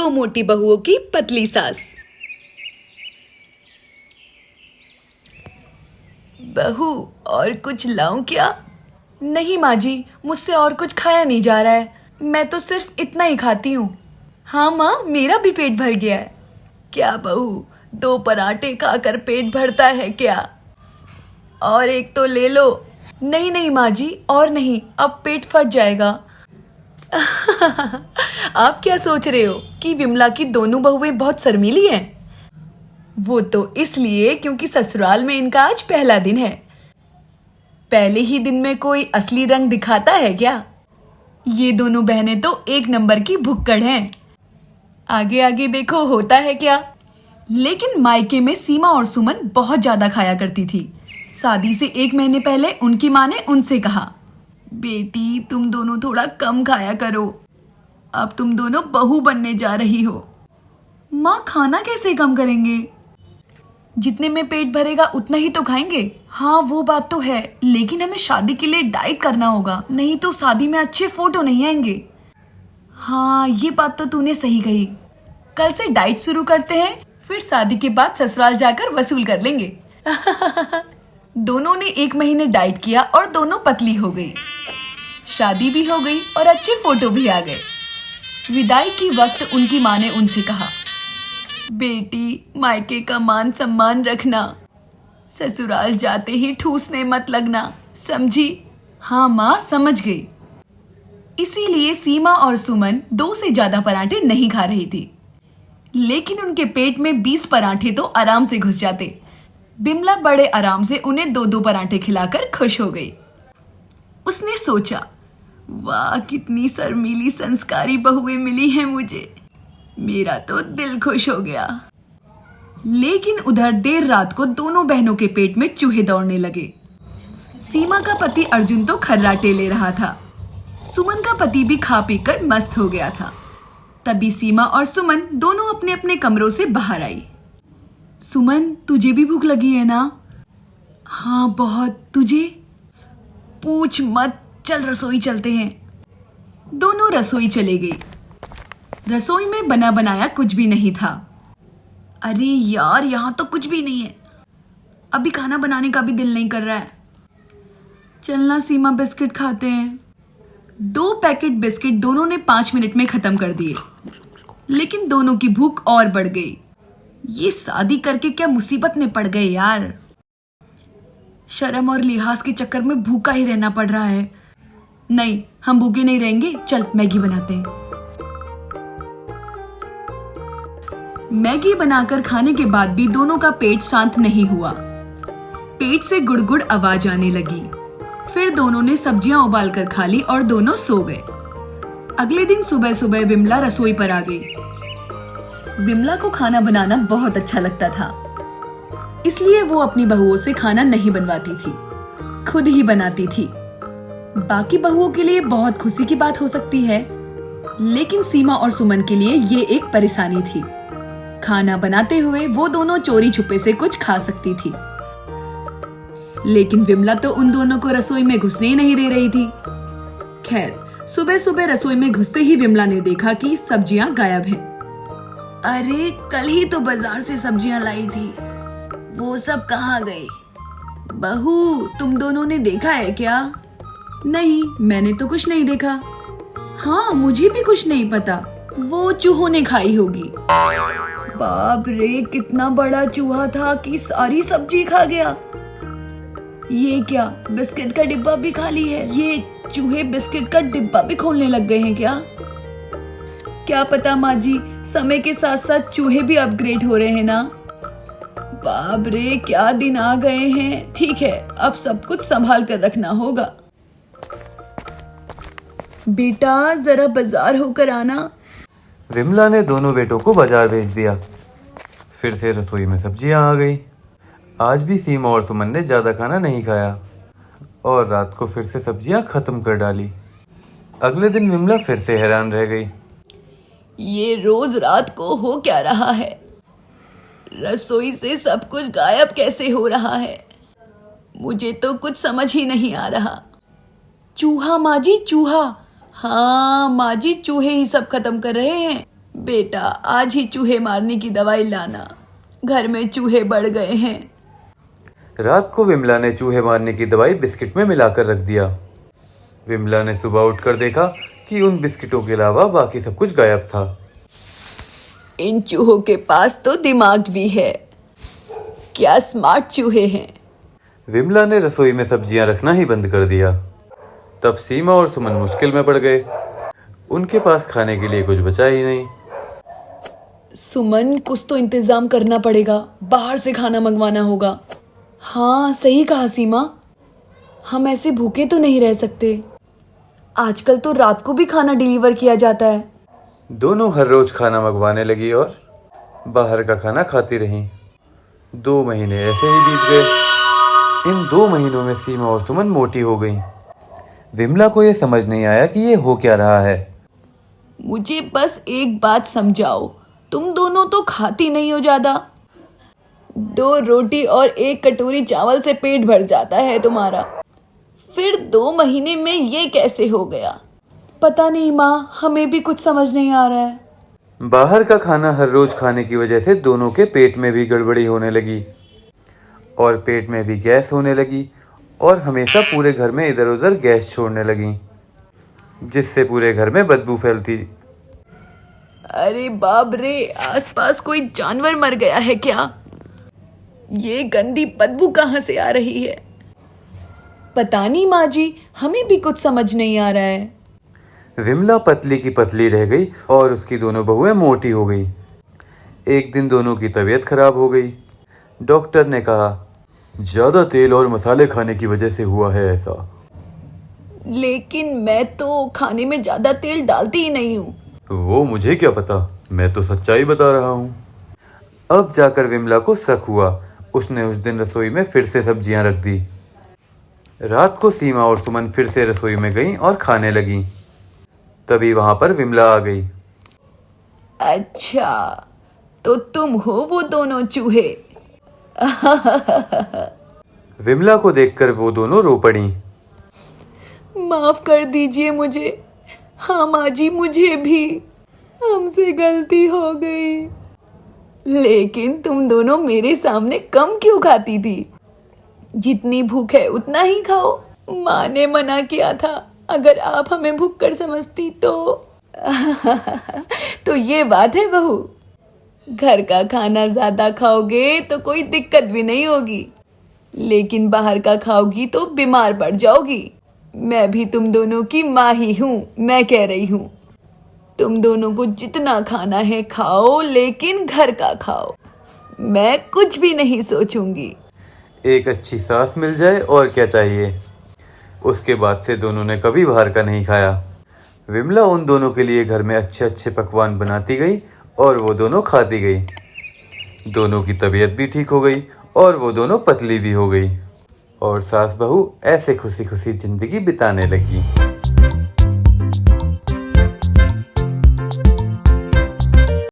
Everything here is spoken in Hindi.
दो मोटी बहुओं की पतली सास। बहू, और कुछ लाऊं क्या? नहीं माँ जी, मुझसे और कुछ खाया नहीं जा रहा है। मैं तो सिर्फ इतना ही खाती हूँ। हाँ माँ, मेरा भी पेट भर गया है। क्या बहू, 2 पराठे खाकर पेट भरता है क्या? और एक तो ले लो। नहीं नहीं माँ जी, और नहीं, अब पेट फट जाएगा। आप क्या सोच रहे हो कि विमला की दोनों बहुएं बहुत शर्मीली हैं? वो तो इसलिए क्योंकि ससुराल में इनका आज पहला दिन है। पहले ही दिन में कोई असली रंग दिखाता है क्या? ये दोनों बहनें तो एक नंबर की भुक्कड़ हैं। आगे आगे देखो होता है क्या। लेकिन मायके में सीमा और सुमन बहुत ज्यादा खाया करती थी। शादी से 1 महीने पहले उनकी माँ ने उनसे कहा, बेटी तुम दोनों थोड़ा कम खाया करो, अब तुम दोनों बहू बनने जा रही हो। माँ, खाना कैसे कम करेंगे? जितने में पेट भरेगा उतना ही तो खाएंगे। हाँ वो बात तो है, लेकिन हमें शादी के लिए डाइट करना होगा, नहीं तो शादी में अच्छे फोटो नहीं आएंगे। हाँ ये बात तो तूने सही कही। कल से डाइट शुरू करते हैं, फिर शादी के बाद ससुराल जाकर वसूल कर लेंगे। दोनों ने 1 महीने डाइट किया और दोनों पतली हो गई। शादी भी हो गई और अच्छे फोटो भी आ गए। विदाई की वक्त उनकी माँ ने उनसे कहा, बेटी मायके का मान सम्मान रखना, ससुराल जाते ही ठूसने मत लगना, समझी? हाँ माँ, समझ गई। इसीलिए सीमा और सुमन 2 से ज्यादा पराठे नहीं खा रही थी, लेकिन उनके पेट में 20 पराठे तो आराम से घुस जाते। बिमला बड़े आराम से उन्हें 2-2 पराठे खिलाकर खुश हो गई। उसने सोचा, वाह कितनी शर्मीली संस्कारी बहुएं मिली हैं मुझे, मेरा तो दिल खुश हो गया। लेकिन उधर देर रात को दोनों बहनों के पेट में चूहे दौड़ने लगे। सीमा का पति अर्जुन तो खर्राटे ले रहा था, सुमन का पति भी खा पी कर मस्त हो गया था। तभी सीमा और सुमन दोनों अपने अपने कमरों से बाहर आई। सुमन, तुझे भी भूख लगी है ना? हाँ बहुत, तुझे? पूछ मत, चल रसोई चलते हैं। दोनों रसोई चले गई। रसोई में बना बनाया कुछ भी नहीं था। अरे यार, यहाँ तो कुछ भी नहीं है, अभी खाना बनाने का भी दिल नहीं कर रहा है। चलना सीमा, बिस्किट खाते हैं। 2 पैकेट बिस्किट दोनों ने 5 मिनट में खत्म कर दिए, लेकिन दोनों की भूख और बढ़ गई। ये शादी करके क्या मुसीबत में पड़ गए यार। शर्म और लिहाज के चक्कर में भूखा ही रहना पड़ रहा है। नहीं, हम भूखे नहीं रहेंगे, चल मैगी बनाते हैं। मैगी बनाकर खाने के बाद भी दोनों का पेट शांत नहीं हुआ। पेट से गुड़गुड़ आवाज आने लगी। फिर दोनों ने सब्जियां उबाल कर खा ली और दोनों सो गए। अगले दिन सुबह सुबह विमला रसोई पर आ गई। विमला को खाना बनाना बहुत अच्छा लगता था, इसलिए वो अपनी बहुओं से खाना नहीं बनवाती थी, खुद ही बनाती थी। बाकी बहुओं के लिए बहुत खुशी की बात हो सकती है, लेकिन सीमा और सुमन के लिए ये एक परेशानी थी। खाना बनाते हुए वो दोनों चोरी छुपे से कुछ खा सकती थी, लेकिन विमला तो उन दोनों को रसोई में घुसने ही नहीं दे रही थी। खैर, सुबह सुबह रसोई में घुसते ही विमला ने देखा कि सब्जियां गायब हैं। अरे, कल ही तो बाजार से सब्जियां लाई थी, वो सब कहाँ गई? बहू, तुम दोनों ने देखा है क्या? नहीं, मैंने तो कुछ नहीं देखा। हाँ, मुझे भी कुछ नहीं पता, वो चूहों ने खाई होगी। बाप रे, कितना बड़ा चूहा था कि सारी सब्जी खा गया। ये क्या, बिस्किट का डिब्बा भी खाली है? ये चूहे बिस्किट का डिब्बा भी खोलने लग गए हैं क्या? क्या पता माँ जी, समय के साथ साथ चूहे भी अपग्रेड हो रहे हैं ना। बाप रे, क्या दिन आ गए हैं। ठीक है, अब सब कुछ संभाल कर रखना होगा। बेटा जरा बाजार होकर आना। विमला ने दोनों बेटों को बाजार भेज दिया। फिर से रसोई में सब्जियां आ गई। आज भी सीमा और सुमन ने ज्यादा खाना नहीं खाया और रात को फिर से सब्जियां खत्म कर डाली। अगले दिन विमला फिर से हैरान रह गई। ये रोज रात को हो क्या रहा है? रसोई से सब कुछ गायब कैसे हो रहा है? मुझे तो कुछ समझ ही नहीं आ रहा। चूहा माँ जी, चूहा। हाँ माँ जी, चूहे ही सब खत्म कर रहे हैं। बेटा आज ही चूहे मारने की दवाई लाना, घर में चूहे बढ़ गए हैं। रात को विमला ने चूहे मारने की दवाई बिस्किट में मिलाकर रख दिया। विमला ने सुबह उठकर देखा कि उन बिस्किटों के अलावा बाकी सब कुछ गायब था। इन चूहों के पास तो दिमाग भी है, क्या स्मार्ट चूहे हैं। विमला ने रसोई में सब्जियां रखना ही बंद कर दिया। तब सीमा और सुमन मुश्किल में पड़ गए। उनके पास खाने के लिए कुछ बचा ही नहीं। सुमन, कुछ तो इंतजाम करना पड़ेगा, बाहर से खाना मंगवाना होगा। हाँ सही कहा सीमा, हम ऐसे भूखे तो नहीं रह सकते। आजकल तो रात को भी खाना डिलीवर किया जाता है। दोनों हर रोज खाना मंगवाने लगी और बाहर का खाना खाती रहीं। 2 महीने ऐसे ही बीत गए। इन 2 महीनों में सीमा और सुमन मोटी हो गईं। विमला को यह समझ नहीं आया कि ये हो क्या रहा है। मुझे बस एक बात समझाओ, तुम दोनों तो खाती नहीं हो ज्यादा। 2 रोटी और 1 कटोरी चावल से पेट भर जाता है तुम्हारा, फिर 2 महीने में ये कैसे हो गया? पता नहीं माँ, हमें भी कुछ समझ नहीं आ रहा है। बाहर का खाना हर रोज खाने की वजह से दोनों के पेट में भी गड़बड़ी होने लगी और पेट में भी गैस होने लगी और हमेशा पूरे घर में इधर उधर गैस छोड़ने लगी, जिससे पूरे घर में बदबू फैलती। अरे बाप रे, आसपास कोई जानवर मर गया है क्या? ये गंदी बदबू कहाँ से आ रही है? पता नहीं माँ जी, हमें भी कुछ समझ नहीं आ रहा है। विमला पतली की पतली रह गई और उसकी दोनों बहुएं मोटी हो गई। एक दिन दोनों की तबीयत खराब हो गई। डॉक्टर ने कहा, ज्यादा तेल और मसाले खाने की वजह से हुआ है ऐसा। लेकिन मैं तो खाने में ज्यादा तेल डालती ही नहीं हूँ। वो मुझे क्या पता, मैं तो सच्चाई बता रहा हूँ। अब जाकर विमला को शक हुआ। उसने उस दिन रसोई में फिर से सब्जियां रख दी। रात को सीमा और सुमन फिर से रसोई में गईं और खाने लगीं। तभी वहां पर विमला आ गई। अच्छा, तो तुम हो वो दोनों चूहे। विमला को देखकर वो दोनों रो पड़ी। माफ कर दीजिए मुझे। हाँ माँ जी, मुझे भी, हमसे गलती हो गई। लेकिन तुम दोनों मेरे सामने कम क्यों खाती थी? जितनी भूख है उतना ही खाओ। माँ ने मना किया था, अगर आप हमें भूख कर समझती तो। तो ये बात है बहू, घर का खाना ज्यादा खाओगे तो कोई दिक्कत भी नहीं होगी, लेकिन बाहर का खाओगी तो बीमार पड़ जाओगी। मैं भी तुम दोनों की माँ ही हूँ, मैं कह रही हूँ। तुम दोनों को जितना खाना है खाओ, लेकिन घर का खाओ। मैं कुछ भी नहीं सोचूंगी। एक अच्छी सास मिल जाए और क्या चाहिए। उसके बाद से दोनों ने कभी बाहर का नहीं खाया। विमला उन दोनों के लिए घर में अच्छे अच्छे पकवान बनाती गई और वो दोनों खाती गई। दोनों की तबीयत भी ठीक हो गई और वो दोनों पतली भी हो गई और सास बहू ऐसे खुशी खुशी जिंदगी बिताने लगी।